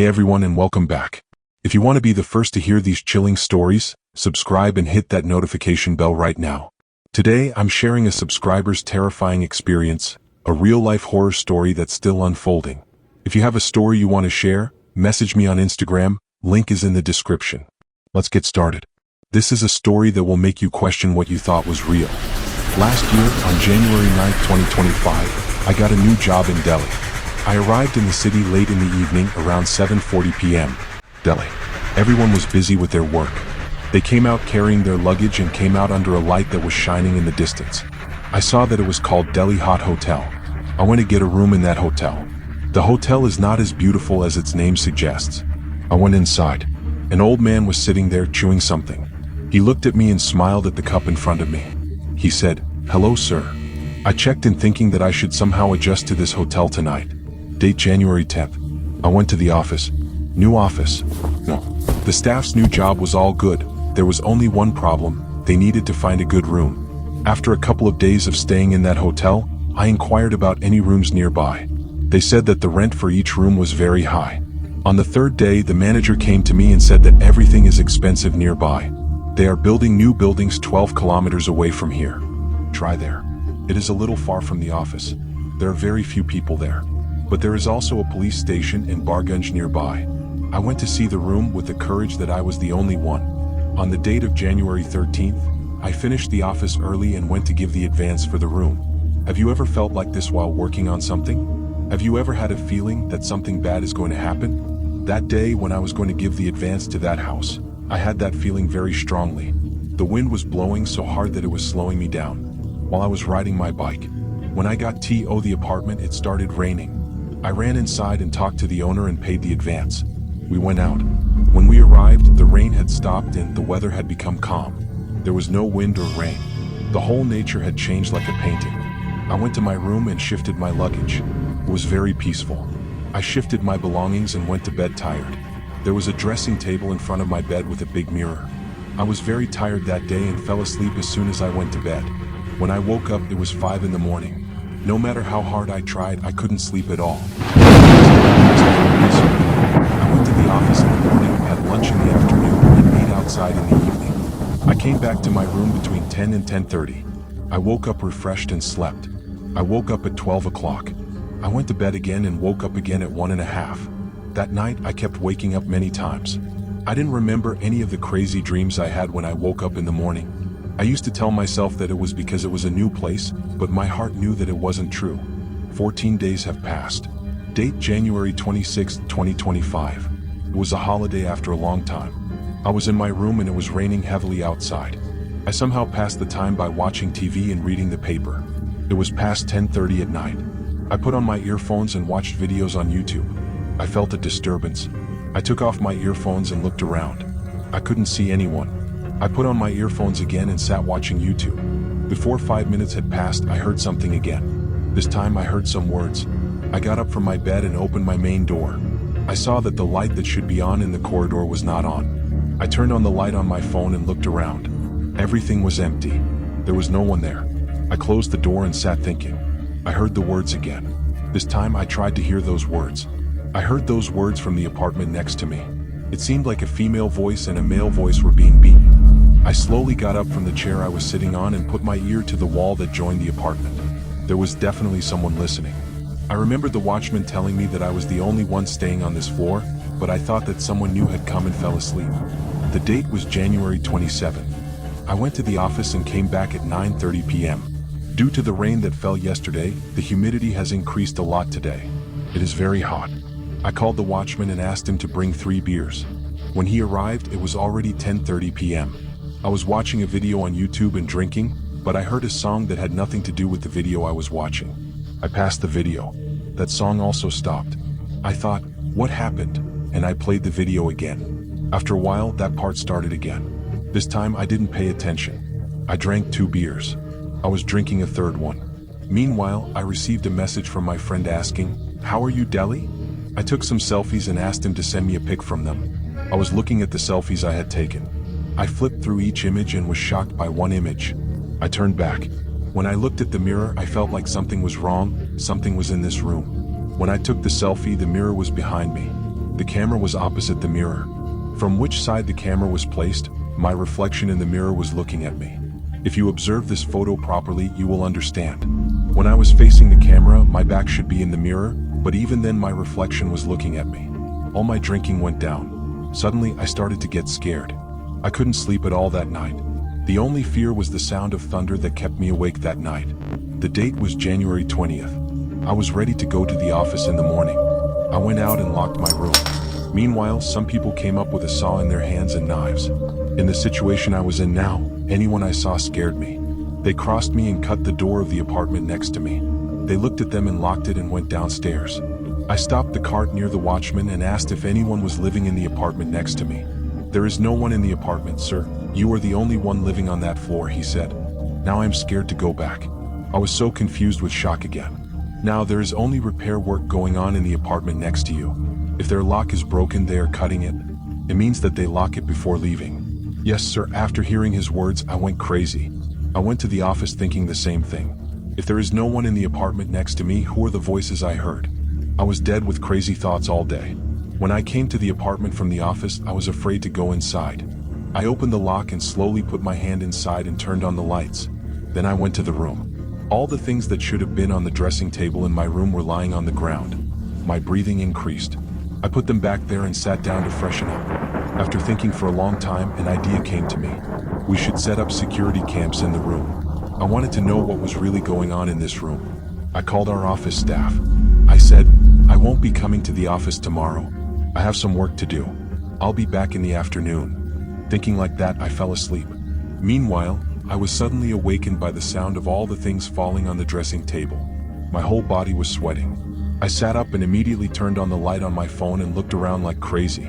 Hey everyone and welcome back. If you want to be the first to hear these chilling stories, subscribe and hit that notification bell right now. Today I'm sharing a subscriber's terrifying experience, a real-life horror story that's still unfolding. If you have a story you want to share, message me on Instagram, link is in the description. Let's get started. This is a story that will make you question what you thought was real. Last year, on January 9, 2025, I got a new job in Delhi. I arrived in the city late in the evening around 7:40 p.m. Delhi. Everyone was busy with their work. They came out carrying their luggage and came out under a light that was shining in the distance. I saw that it was called Delhi Hot Hotel. I went to get a room in that hotel. The hotel is not as beautiful as its name suggests. I went inside. An old man was sitting there chewing something. He looked at me and smiled at the cup in front of me. He said, "Hello, sir." I checked in thinking that I should somehow adjust to this hotel tonight. Date January 10th. I went to the office. New office. No. The staff's new job was all good. There was only one problem. They needed to find a good room. After a couple of days of staying in that hotel, I inquired about any rooms nearby. They said that the rent for each room was very high. On the third day, the manager came to me and said that everything is expensive nearby. They are building new buildings 12 kilometers away from here. Try there. It is a little far from the office. There are very few people there. But there is also a police station in Bargunj nearby. I went to see the room with the courage that I was the only one. On the date of January 13th, I finished the office early and went to give the advance for the room. Have you ever felt like this while working on something? Have you ever had a feeling that something bad is going to happen? That day when I was going to give the advance to that house, I had that feeling very strongly. The wind was blowing so hard that it was slowing me down. While I was riding my bike. When I got to the apartment, it started raining. I ran inside and talked to the owner and paid the advance. We went out. When we arrived, the rain had stopped and the weather had become calm. There was no wind or rain. The whole nature had changed like a painting. I went to my room and shifted my luggage. It was very peaceful. I shifted my belongings and went to bed tired. There was a dressing table in front of my bed with a big mirror. I was very tired that day and fell asleep as soon as I went to bed. When I woke up, it was 5 in the morning. No matter how hard I tried, I couldn't sleep at all. I went to the office in the morning, had lunch in the afternoon, and ate outside in the evening. I came back to my room between 10 and 10:30. I woke up refreshed and slept. I woke up at 12 o'clock. I went to bed again and woke up again at 1:30. That night, I kept waking up many times. I didn't remember any of the crazy dreams I had when I woke up in the morning. I used to tell myself that it was because it was a new place, but my heart knew that it wasn't true. 14 days have passed. Date January 26, 2025. It was a holiday after a long time. I was in my room and it was raining heavily outside. I somehow passed the time by watching TV and reading the paper. It was past 10:30 at night. I put on my earphones and watched videos on YouTube. I felt a disturbance. I took off my earphones and looked around. I couldn't see anyone. I put on my earphones again and sat watching YouTube. Before 5 minutes had passed, I heard something again. This time I heard some words. I got up from my bed and opened my main door. I saw that the light that should be on in the corridor was not on. I turned on the light on my phone and looked around. Everything was empty. There was no one there. I closed the door and sat thinking. I heard the words again. This time I tried to hear those words. I heard those words from the apartment next to me. It seemed like a female voice and a male voice were being beaten. I slowly got up from the chair I was sitting on and put my ear to the wall that joined the apartment. There was definitely someone listening. I remembered the watchman telling me that I was the only one staying on this floor, but I thought that someone new had come and fell asleep. The date was January 27th. I went to the office and came back at 9:30 p.m. Due to the rain that fell yesterday, the humidity has increased a lot today. It is very hot. I called the watchman and asked him to bring 3 beers. When he arrived, it was already 10:30 p.m. I was watching a video on YouTube and drinking, but I heard a song that had nothing to do with the video I was watching. I passed the video. That song also stopped. I thought, what happened? And I played the video again. After a while, that part started again. This time I didn't pay attention. I drank 2 beers. I was drinking a third one. Meanwhile, I received a message from my friend asking, "How are you, Delhi?" I took some selfies and asked him to send me a pic from them. I was looking at the selfies I had taken. I flipped through each image and was shocked by one image. I turned back. When I looked at the mirror, I felt like something was wrong, something was in this room. When I took the selfie, the mirror was behind me. The camera was opposite the mirror. From which side the camera was placed, my reflection in the mirror was looking at me. If you observe this photo properly, you will understand. When I was facing the camera, my back should be in the mirror, but even then my reflection was looking at me. All my drinking went down. Suddenly, I started to get scared. I couldn't sleep at all that night. The only fear was the sound of thunder that kept me awake that night. The date was January 20th. I was ready to go to the office in the morning. I went out and locked my room. Meanwhile, some people came up with a saw in their hands and knives. In the situation I was in now, anyone I saw scared me. They crossed me and cut the door of the apartment next to me. They looked at them and locked it and went downstairs. I stopped the cart near the watchman and asked if anyone was living in the apartment next to me. "There is no one in the apartment, sir. You are the only one living on that floor," he said. Now I am scared to go back. I was so confused with shock again. Now there is only repair work going on in the apartment next to you. If their lock is broken, they are cutting it. It means that they lock it before leaving. Yes, sir. After hearing his words, I went crazy. I went to the office thinking the same thing. If there is no one in the apartment next to me, who are the voices I heard? I was dead with crazy thoughts all day. When I came to the apartment from the office, I was afraid to go inside. I opened the lock and slowly put my hand inside and turned on the lights. Then I went to the room. All the things that should have been on the dressing table in my room were lying on the ground. My breathing increased. I put them back there and sat down to freshen up. After thinking for a long time, an idea came to me. We should set up security camps in the room. I wanted to know what was really going on in this room. I called our office staff. I said, "I won't be coming to the office tomorrow. I have some work to do. I'll be back in the afternoon." Thinking like that, I fell asleep. Meanwhile, I was suddenly awakened by the sound of all the things falling on the dressing table. My whole body was sweating. I sat up and immediately turned on the light on my phone and looked around like crazy.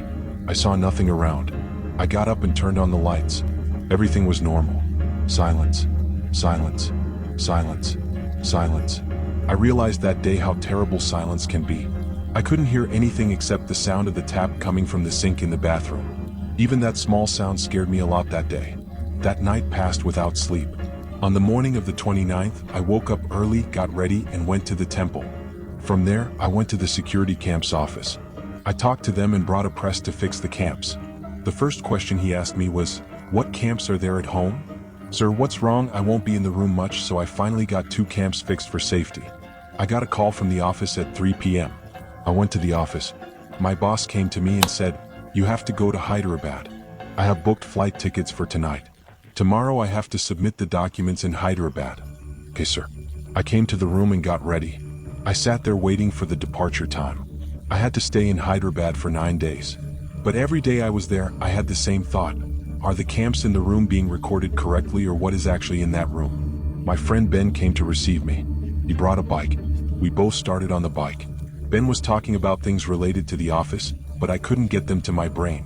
I saw nothing around. I got up and turned on the lights. Everything was normal. Silence. Silence. Silence. Silence. I realized that day how terrible silence can be. I couldn't hear anything except the sound of the tap coming from the sink in the bathroom. Even that small sound scared me a lot that day. That night passed without sleep. On the morning of the 29th, I woke up early, got ready, and went to the temple. From there, I went to the security camp's office. I talked to them and brought a press to fix the camps. The first question he asked me was, "What camps are there at home?" "Sir, what's wrong? I won't be in the room much, so I finally got 2 camps fixed for safety." I got a call from the office at 3 p.m. I went to the office. My boss came to me and said, "You have to go to Hyderabad. I have booked flight tickets for tonight. Tomorrow I have to submit the documents in Hyderabad." "Okay, sir." I came to the room and got ready. I sat there waiting for the departure time. I had to stay in Hyderabad for 9 days. But every day I was there, I had the same thought. Are the camps in the room being recorded correctly, or what is actually in that room? My friend Ben came to receive me. He brought a bike. We both started on the bike. Ben was talking about things related to the office, but I couldn't get them to my brain.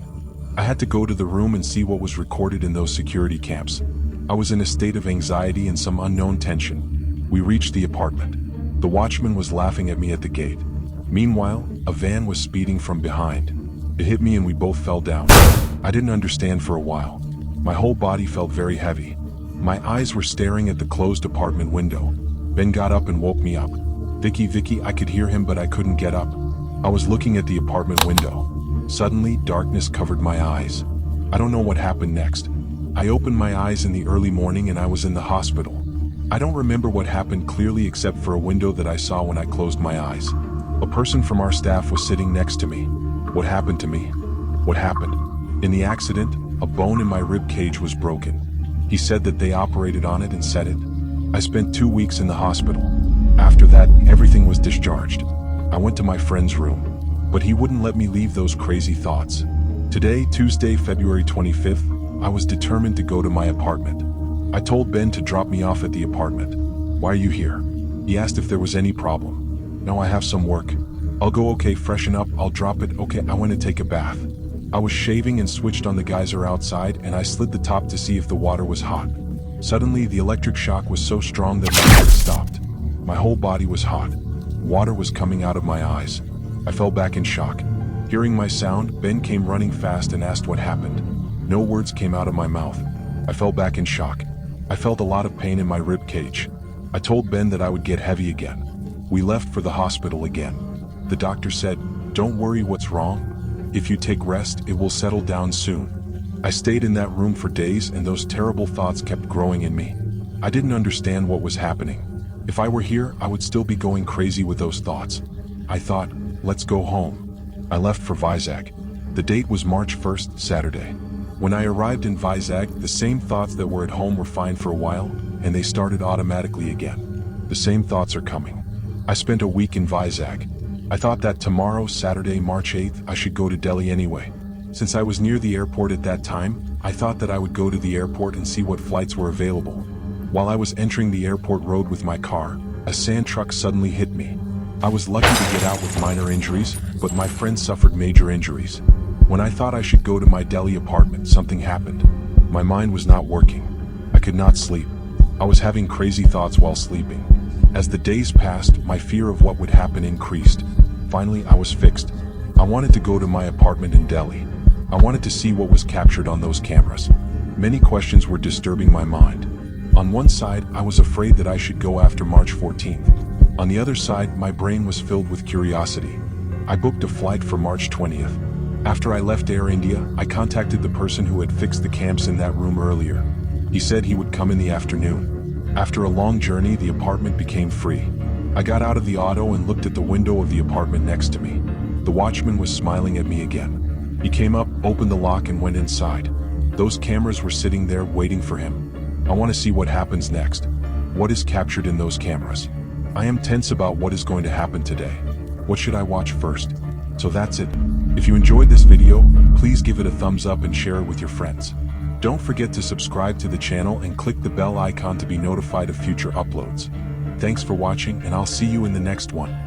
I had to go to the room and see what was recorded in those security camps. I was in a state of anxiety and some unknown tension. We reached the apartment. The watchman was laughing at me at the gate. Meanwhile, a van was speeding from behind. It hit me and we both fell down. I didn't understand for a while. My whole body felt very heavy. My eyes were staring at the closed apartment window. Ben got up and woke me up. Vicky, I could hear him but I couldn't get up. I was looking at the apartment window. Suddenly, darkness covered my eyes. I don't know what happened next. I opened my eyes in the early morning and I was in the hospital. I don't remember what happened clearly except for a window that I saw when I closed my eyes. A person from our staff was sitting next to me. What happened to me? What happened? In the accident, a bone in my rib cage was broken. He said that they operated on it and set it. I spent 2 weeks in the hospital. After that, everything was discharged. I went to my friend's room, but he wouldn't let me leave those crazy thoughts. Today, Tuesday, February 25th, I was determined to go to my apartment. I told Ben to drop me off at the apartment. "Why are you here?" He asked if there was any problem. "No, I have some work." "I'll go, okay, freshen up, I'll drop it, okay, I want to take a bath." I was shaving and switched on the geyser outside and I slid the top to see if the water was hot. Suddenly, the electric shock was so strong that my heart stopped. My whole body was hot. Water was coming out of my eyes. I fell back in shock. Hearing my sound, Ben came running fast and asked what happened. No words came out of my mouth. I fell back in shock. I felt a lot of pain in my rib cage. I told Ben that I would get heavy again. We left for the hospital again. The doctor said, "Don't worry, what's wrong?" If you take rest, it will settle down soon. I stayed in that room for days and those terrible thoughts kept growing in me. I didn't understand what was happening. If I were here, I would still be going crazy with those thoughts. I thought, let's go home. I left for Vizag. The date was March 1st, Saturday. When I arrived in Vizag, the same thoughts that were at home were fine for a while, and they started automatically again. The same thoughts are coming. I spent a week in Vizag. I thought that tomorrow, Saturday, March 8th, I should go to Delhi anyway. Since I was near the airport at that time, I thought that I would go to the airport and see what flights were available. While I was entering the airport road with my car, a sand truck suddenly hit me. I was lucky to get out with minor injuries, but my friend suffered major injuries. When I thought I should go to my Delhi apartment, something happened. My mind was not working. I could not sleep. I was having crazy thoughts while sleeping. As the days passed, my fear of what would happen increased. Finally, I was fixed. I wanted to go to my apartment in Delhi. I wanted to see what was captured on those cameras. Many questions were disturbing my mind. On one side, I was afraid that I should go after March 14th. On the other side, my brain was filled with curiosity. I booked a flight for March 20th. After I left Air India, I contacted the person who had fixed the cams in that room earlier. He said he would come in the afternoon. After a long journey, the apartment became free. I got out of the auto and looked at the window of the apartment next to me. The watchman was smiling at me again. He came up, opened the lock and went inside. Those cameras were sitting there waiting for him. I want to see what happens next. What is captured in those cameras? I am tense about what is going to happen today. What should I watch first? So that's it. If you enjoyed this video, please give it a thumbs up and share it with your friends. Don't forget to subscribe to the channel and click the bell icon to be notified of future uploads. Thanks for watching and I'll see you in the next one.